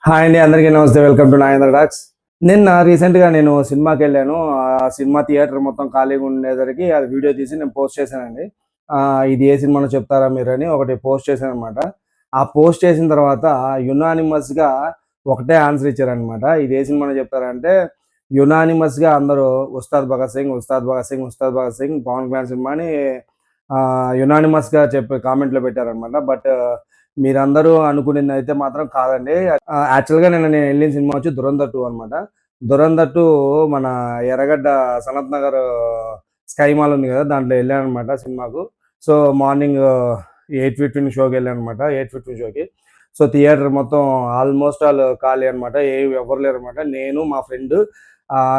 Hi అండి, అందరికీ నమస్తే. Welcome to Nagendra talks. నిన్న రీసెంట్గా నేను సినిమాకి వెళ్ళాను. ఆ సినిమా థియేటర్ మొత్తం ఖాళీగా ఉండేసరికి అది వీడియో తీసి నేను పోస్ట్ చేశానండి. ఇది ఏ సినిమానో చెప్తారా మీరు అని ఒకటి పోస్ట్ చేశాను అనమాట. ఆ పోస్ట్ చేసిన తర్వాత యునానిమస్గా ఒకటే ఆన్సర్ ఇచ్చారనమాట. ఇది ఏ సినిమానో చెప్తారంటే యునానిమస్గా అందరూ ఉస్తాద్ భగత్ సింగ్, ఉస్తాద్ భగత్ సింగ్, ఉస్తాద్ భగత్ సింగ్, పవన్ కళ్యాణ్ సినిమా అని యునానిమస్గా చెప్పి కామెంట్లో పెట్టారనమాట. బట్ మీరందరూ అనుకునిందయితే మాత్రం కాదండి. యాక్చువల్‌గా నేను ఎళ్ళిన సినిమా వచ్చి 'దురంధర్ 2' అనమాట. 'దురంధర్ 2' మన ఎర్రగడ్డ సనత్ నగర్ స్కై మాల్ ఉంది కదా! దాంట్లో ఎళ్ళాననమాట సినిమాకు. సో, మార్నింగ్ 8:15 షోకి ఎళ్ళాననమాట. 8:15 షోకి. సో, థియేటర్ మొత్తం ఆల్‌మోస్ట్ ఆల్ ఖాళీ అనమాట. ఎవ్వరు లేరనమాట. నేను, మా ఫ్రెండు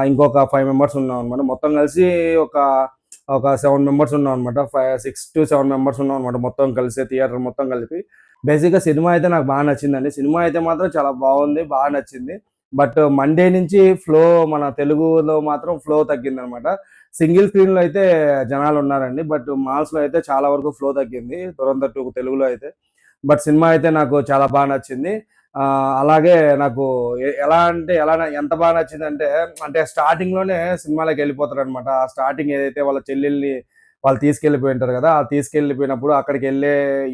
ఇంకొక 5 మెంబర్స్ ఉన్నామనమాట. మొత్తం కలిసి ఒక ఒక 7 మెంబర్స్ ఉన్నామనమాట. 6-7 మెంబర్స్ ఉన్నామనమాట. మొత్తం కలిసి థియేటర్ మొత్తం కలిపి. బేసిక్‌గా సినిమా అయితే నాకు బాగా నచ్చిందండి. సినిమా అయితే మాత్రం చాలా బాగుంది. బాగా నచ్చింది. బట్ మండే నుంచి మన తెలుగులో మాత్రం ఫ్లో తగ్గిందనమాట. సింగిల్ స్క్రీన్‌లో అయితే జనాలున్నారండి. బట్ మాల్స్‌లో అయితే చాలా వరకు ఫ్లో తగ్గింది. 'దురంధర్ 2' తెలుగులో అయితే. బట్ సినిమా అయితే నాకు చాలా బాగా నచ్చింది. అలాగే నాకు ఎంత బాగా నచ్చిందంటే, అంటే స్టార్టింగ్‌లోనే సినిమాలోకెళ్ళిపోతారనమాట. ఆ స్టార్టింగ్ ఏదైతే వాళ్ళ చెల్లెల్ని వాళ్ళు తీసుకెళ్ళిపోయి ఉంటారు కదా! ఆ తీసుకెళ్ళిపోయినప్పుడు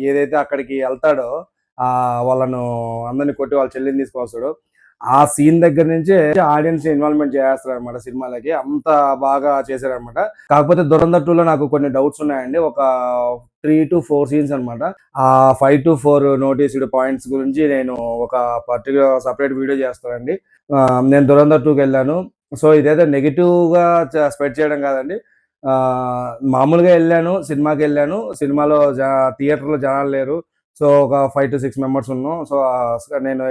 ఏదైతే అక్కడికి ఎళ్తాడో వాళ్ళను అందరిని కొట్టి వాళ్ళ చెల్లిని తీసుకొస్తాడో, ఆ సీన్ దగ్గర నుంచే ఆడియన్స్‌ని ఇన్వాల్వ్‌మెంట్ చేసేస్తారనమాట సినిమాలకి. అంత బాగా చేశారనమాట. కాకపోతే 'దురంధర్ 2'లో నాకు కొన్ని డౌట్స్ ఉన్నాయండి. ఒక 3-4 సీన్స్ అనమాట. ఆ 5-4 నోటీస్డ్ పాయింట్స్ గురించి నేను ఒక సెపరేట్ వీడియో చేస్తానండి. నేను 'దురంధర్ 2'కెళ్ళాను. సో, ఇదేదో నెగెటివ్‌గా స్ప్రెడ్ చేయడం కాదండి. మామూలుగా ఎళ్ళాను. సినిమాకెళ్ళాను. సినిమాలో థియేటర్‌లో జనాలు లేరు. సో, ఒక 5-6 మెంబర్స్ ఉన్నాం. సో, నేను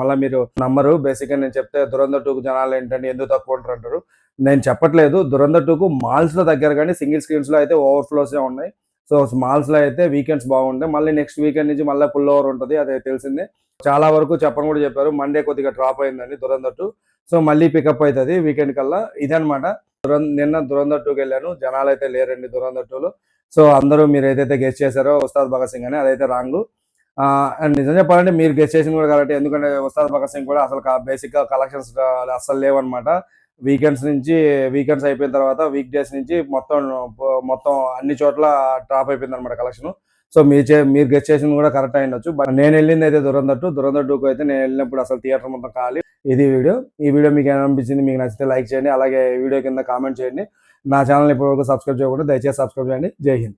మళ్ళా మీరు నమ్మరు. బేసిక్‌గా నేను చెప్తే 'దురంధర్ 2'కి జనాలేంటండి ఎందుకు తక్కువ ఉంటారంటారు. నేను చెప్పట్లేదు. 'దురంధర్ 2'కు మాల్స్‌లో తగ్గారు కానీ సింగిల్ స్క్రీన్స్‌లో అయితే ఓవర్‌ఫ్లోసే ఉన్నాయి. సో, మాల్స్‌లో అయితే వీకెండ్స్ బాగుంటాయి. మళ్ళీ నెక్స్ట్ వీకెండ్ నుంచి మళ్ళా ఫుల్ ఓవర్ ఉంటది. అది తెలిసిందే. చాలా వరకు చెప్పను కూడా చెప్పారు. మండే కొద్దిగా డ్రాప్ అయిందండి 'దురంధర్ 2'. సో, మళ్ళీ పికప్ అయితది వీకెండ్ కల్లా. ఇదనమాట. నిన్న 'దురంధర్ 2'కెళ్ళాను. జనాలైతే లేరండి 'దురంధర్ 2'లో. సో, అందరూ మీరేదైతే గెస్ చేశారో 'ఉస్తాద్ భగత్ సింగ్' అని అదైతే రాంగు. అండ్ నిజం చెప్పాలంటే మీరు గెస్ చేసింది కూడా కరెక్టే. ఎందుకంటే 'ఉస్తాద్ భగత్ సింగ్' కూడా అసలు బేసిక్‌గా కలెక్షన్స్ అస్సలు లేవనమాట. వీకెండ్స్ అయిపోయిన తర్వాత వీక్ డేస్ నుంచి మొత్తం అన్ని చోట్ల డ్రాప్ అయిపోయిందనమాట కలెక్షను. సో, మీరు గెస్ చేసింది కూడా కరెక్ట్ అయ్యుండొచ్చు. బట్ నేనెళ్ళిందయితే 'దురంధర్ 2'. 'దురంధర్ 2'కు అయితే నేనెళ్ళినప్పుడు అసలు థియేటర్ మొత్తం ఖాళీ. ఇది వీడియో. ఈ వీడియో మీకేమనిపించింది? మీకు నచ్చితే లైక్ చేయండి. అలాగే వీడియో కింద కామెంట్ చేయండి. నా ఛానెల్‌ని ఇప్పటివరకు సబ్స్క్రైబ్ చేయకుండా దయచేసి సబ్స్క్రైబ్ చేయండి. జై హింద్.